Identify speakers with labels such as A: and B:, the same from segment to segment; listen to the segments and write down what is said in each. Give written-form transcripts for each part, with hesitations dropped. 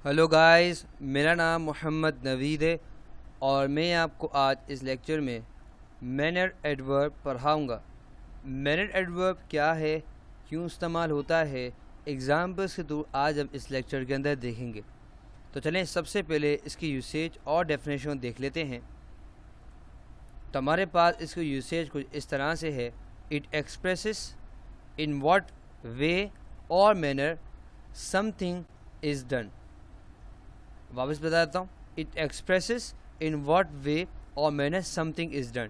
A: Hello guys, میرا نام محمد نوید ہے اور میں آپ کو آج اس لیکچر میں مینر ایڈورب پڑھاؤں گا۔ مینر ایڈورب کیا ہے، کیوں استعمال ہوتا ہے، ایگزامپلس کے طور آج ہم اس لیکچر کے اندر دیکھیں گے۔ تو چلیں سب سے پہلے اس کی یوسیج اور ڈیفینیشن دیکھ لیتے ہیں۔ تو ہمارے پاس اس کی یوسیج کچھ اس طرح سے ہے: اٹ ایکسپریسز ان واٹ وے اور manner some thing is done. واپس بتا دیتا ہوں، اٹ ایکسپریسز ان واٹ وے اور manner some thing is done,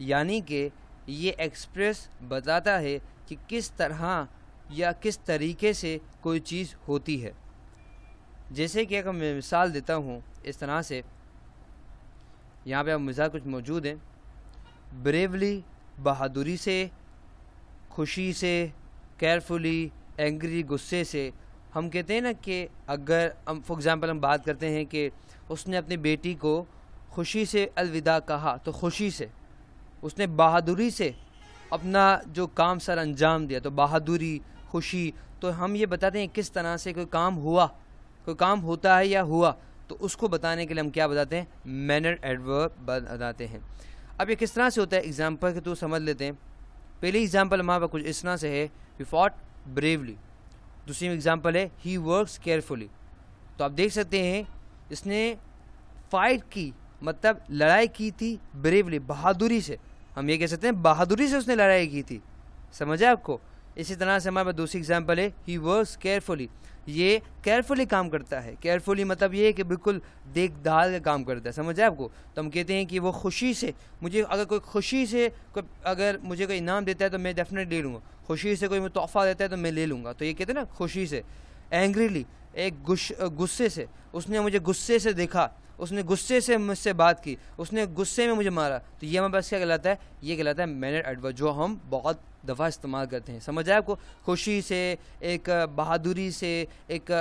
A: یعنی کہ یہ ایکسپریس بتاتا ہے کہ کس طرح یا کس طریقے سے کوئی چیز ہوتی ہے۔ جیسے کہ اگر میں مثال دیتا ہوں اس طرح سے، یہاں پہ مثال کچھ موجود ہیں: بریولی بہادری سے، خوشی سے، کیئرفلی، اینگری غصے سے۔ ہم کہتے ہیں نا کہ اگر ہم فار ایگزامپل ہم بات کرتے ہیں کہ اس نے اپنی بیٹی کو خوشی سے الوداع کہا، تو خوشی سے، اس نے بہادری سے اپنا جو کام سر انجام دیا، تو بہادری، خوشی۔ تو ہم یہ بتاتے ہیں کس طرح سے کوئی کام ہوا، کوئی کام ہوتا ہے یا ہوا، تو اس کو بتانے کے لیے ہم کیا بتاتے ہیں؟ مینر ایڈورب بتاتے ہیں۔ اب یہ کس طرح سے ہوتا ہے ایگزامپل کے تو سمجھ لیتے ہیں۔ پہلی ایگزامپل ہمارے پاس کچھ اس طرح سے ہے: ہی فاٹ بریولی۔ دوسری ایگزامپل ہے: ہی ورکس کیئرفلی۔ تو آپ دیکھ سکتے ہیں اس نے فائٹ کی، مطلب لڑائی کی تھی بریولی، بہادری سے۔ ہم یہ کہہ سکتے ہیں بہادری سے اس نے لڑائی کی تھی۔ سمجھا آپ کو؟ اسی طرح سے ہمارے پاس دوسری ایگزامپل ہے: ہی ورکس کیئرفلی۔ یہ کیئرفلی کام کرتا ہے۔ کیئرفلی مطلب یہ ہے کہ بالکل دیکھ بھال کے کام کرتا ہے۔ سمجھا آپ کو؟ تو ہم کہتے ہیں کہ وہ خوشی سے، مجھے اگر کوئی خوشی سے اگر مجھے کوئی انعام دیتا ہے تو میں ڈیفینیٹلی لے لوں گا۔ خوشی سے کوئی مجھے تحفہ دیتا ہے تو میں لے لوں گا۔ تو یہ کہتے ہیں نا خوشی سے۔ اینگریلی، ایک غصے سے، اس نے مجھے غصے سے دیکھا، اس نے غصے سے مجھ سے بات کی، اس نے غصے میں مجھے مارا، تو یہ ہمارے پاس کیا کہلاتا ہے؟ یہ کہلاتا ہے مینر ایڈورب، جو ہم بہت دفعہ استعمال کرتے ہیں۔ سمجھ آئے آپ کو؟ خوشی سے، ایک بہادری سے، ایک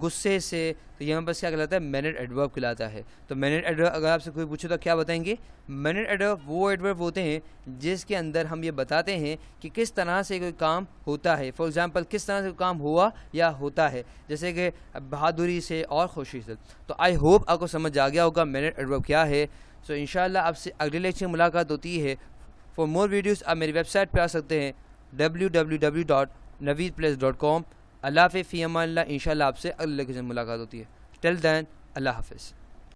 A: غصے سے، تو یہ ہمارے پاس کیا کہلاتا ہے؟ مینر ایڈورب کہلاتا ہے۔ تو مینر ایڈورب اگر آپ سے کوئی پوچھے تو کیا بتائیں گے؟ مینر ایڈورب وہ ایڈورب ہوتے ہیں جس کے اندر ہم یہ بتاتے ہیں کہ کس طرح سے کوئی کام ہوتا ہے۔ فار ایگزامپل کس طرح سے کوئی کام ہوا یا ہوتا ہے، جیسے کہ بہادری سے اور خوشی سے۔ تو آئی ہوپ آپ کو سمجھ آ گیا ہوگا مینر ایڈورب کیا ہے۔ سو انشاءاللہ آپ سے اگلے لیکچر میں ملاقات ہوتی ہے۔ فار مور ویڈیوز آپ میری ویب سائٹ پہ آ سکتے ہیں www.naveedplace.com۔ اللہ حافظ، فی امان اللہ۔ انشاءاللہ آپ سے اگلے لیکچر میں ملاقات ہوتی ہے۔ ٹل دین، اللہ حافظ۔